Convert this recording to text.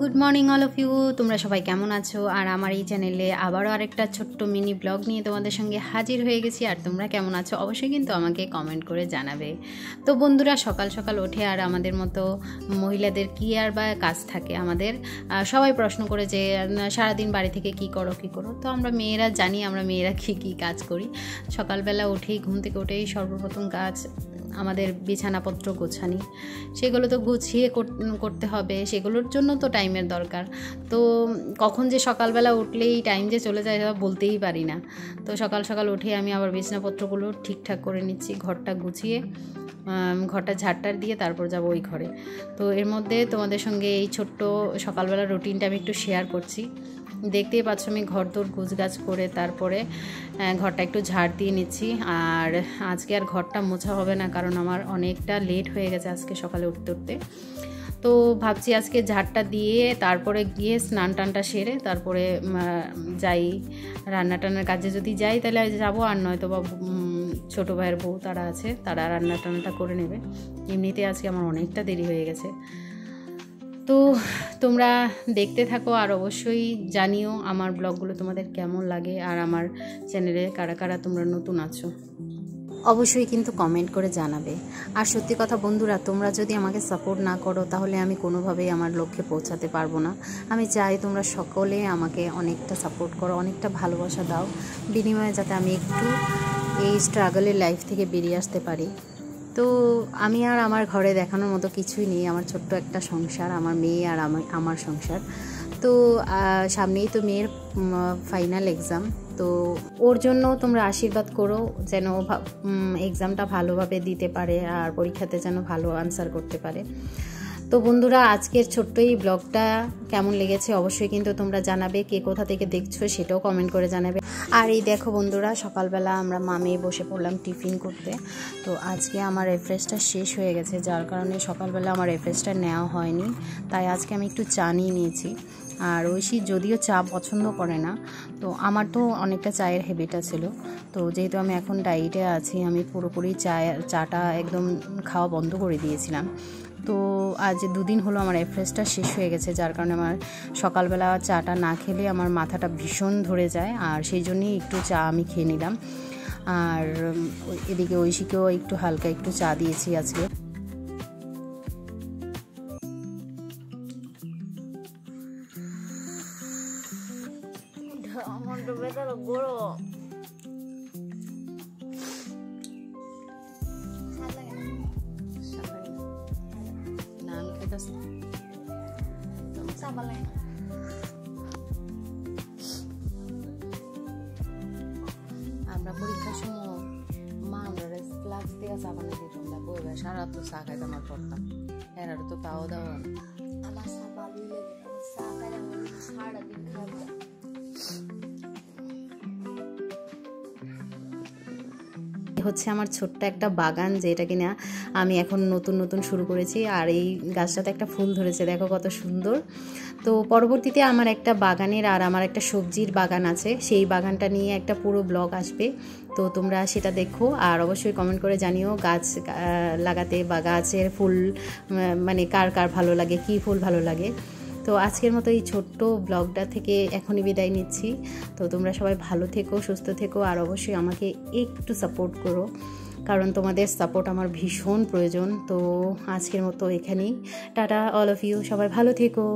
Good morning all of you. তোমরা সবাই কেমন আছো? আর আমার এই চ্যানেলে আবারও আরেকটা ছোট্ট মিনি ব্লগ নিয়ে তোমাদের সঙ্গে হাজির হয়ে গেছি। আর তোমরা কেমন আছো অবশ্যই কিন্তু আমাকে কমেন্ট করে জানাবে। তো বন্ধুরা, সকাল সকাল ওঠে আর আমাদের মতো মহিলাদের কী আর বা কাজ থাকে, আমাদের সবাই প্রশ্ন করে যে সারাদিন বাড়ি থেকে কী করো। তো আমরা মেয়েরা জানি আমরা মেয়েরা কী কাজ করি। সকালবেলা উঠেই, ঘুম থেকে উঠেই সর্বপ্রথম কাজ আমাদের বিছানাপত্র গোছানি, সেগুলো তো গুছিয়ে করতে হবে, সেগুলোর জন্য তো টাইমের দরকার। তো কখন যে সকালবেলা উঠলেই টাইম যে চলে যায় বলতেই পারি না। তো সকাল সকাল উঠে আমি আবার বিছানাপত্রগুলো ঠিকঠাক করে নিচ্ছি, ঘরটা গুছিয়ে, ঘরটা ঝাড়টার দিয়ে তারপর যাব ওই ঘরে। তো এর মধ্যে তোমাদের সঙ্গে এই ছোট্ট সকালবেলা রুটিনটা আমি একটু শেয়ার করছি। দেখতেই পাচ্ছ আমি ঘর দোর গুছগাছ করে তারপরে ঘরটা একটু ঝাড় দিয়ে নিচ্ছি। আর আজকে আর ঘরটা মোছা হবে না, কারণ আমার অনেকটা লেট হয়ে গেছে আজকে সকালে উঠতে। তো ভাবছি আজকে ঝাড়টা দিয়ে তারপরে গিয়ে স্নান টানটা সেরে তারপরে যাই রান্না টান্নার কাজে। যদি যাই তাহলে যাবো, আর নয়তো বা ছোটো ভাইয়ের বউ তারা আছে, তারা রান্না টান্নাটা করে নেবে। এমনিতে আজকে আমার অনেকটা দেরি হয়ে গেছে। তো তোমরা দেখতে থাকো আর অবশ্যই জানিও আমার ব্লগগুলো তোমাদের কেমন লাগে, আর আমার চ্যানেলে কারা কারা তোমরা নতুন আছো অবশ্যই কিন্তু কমেন্ট করে জানাবে। আর সত্যি কথা বন্ধুরা, তোমরা যদি আমাকে সাপোর্ট না করো তাহলে আমি কোনোভাবেই আমার লক্ষ্যে পৌঁছাতে পারবো না। আমি চাই তোমরা সকলে আমাকে অনেকটা সাপোর্ট করো, অনেকটা ভালোবাসা দাও, বিনিময়ে যাতে আমি একটু এই স্ট্রাগলের লাইফ থেকে বেরিয়ে আসতে পারি। তো আমি আর আমার ঘরে দেখানোর মতো কিছুই নেই, আমার ছোট্ট একটা সংসার, আমার মেয়ে আর আমার সংসার। তো সামনেই তো মেয়ের ফাইনাল এক্সাম, তো ওর জন্য তোমরা আশীর্বাদ করো যেন এক্সামটা ভালোভাবে দিতে পারে আর পরীক্ষাতে যেন ভালো আনসার করতে পারে। তো বন্ধুরা, আজকের ছোট্ট এই ব্লগটা কেমন লেগেছে অবশ্যই কিন্তু তোমরা জানাবে। কে কোথা থেকে দেখছো সেটাও কমেন্ট করে জানাবে। আর এই দেখো বন্ধুরা, সকালবেলা আমরা মামে বসে পড়লাম টিফিন করতে। তো আজকে আমার রেফ্রেশটা শেষ হয়ে গেছে, যার কারণে সকালবেলা আমার রেফ্রেশটা নেওয়া হয়নি, তাই আজকে আমি একটু চা নিয়ে নিয়েছি। আর ঐশী যদিও চা পছন্দ করে না, তো আমার তো অনেকটা চায়ের হ্যাবিট ছিল। তো যেহেতু আমি এখন ডায়েটে আছি, আমি পুরোপুরি চাটা একদম খাওয়া বন্ধ করে দিয়েছিলাম। তো আজ 2 দিন হলো আমার রেফ্রেশটা শেষ হয়ে গেছে, যার কারণে আমার সকালবেলা চাটা না খেলে আমার মাথাটা ভীষণ ধরে যায়, আর সেই জন্যই একটু চা আমি খেয়ে নিলাম। আর এদিকে ঐশীকেও একটু হালকা একটু চা দিয়েছি আজকে। আমরা পরীক্ষার সময় মা আমরা ফ্লাক্স দিয়ে চা বানিয়ে দিতাম, বই সারা তো চা খাইতাম আর পড়তাম, এর তো তাও দাও আমার চা ভালোই লাগে, চা খাইলে সারাদিন খাবো। হচ্ছে আমার ছোট্ট একটা বাগান, যেটা কিনা আমি এখন নতুন শুরু করেছি। আর এই গাছটাতে একটা ফুল ধরেছে, দেখো কত সুন্দর। তো পরবর্তীতে আমার একটা বাগানের আর আমার একটা সবজির বাগান আছে, সেই বাগানটা নিয়ে একটা পুরো ব্লগ আসবে, তো তোমরা সেটা দেখো। আর অবশ্যই কমেন্ট করে জানিও গাছ লাগাতে বা গাছের ফুল মানে কার কার ভালো লাগে, কী ফুল ভালো লাগে। তো আজকের মতো এই ছোট্ট ব্লগটা থেকে এখনই বিদায় নিচ্ছি। তো তোমরা সবাই ভালো থেকো, সুস্থ থেকো, আর অবশ্যই আমাকে একটু সাপোর্ট করো, কারণ তোমাদের সাপোর্ট আমার ভীষণ প্রয়োজন। তো আজকের মতো এখানেই টাটা অল অফ ইউ, সবাই ভালো থেকো।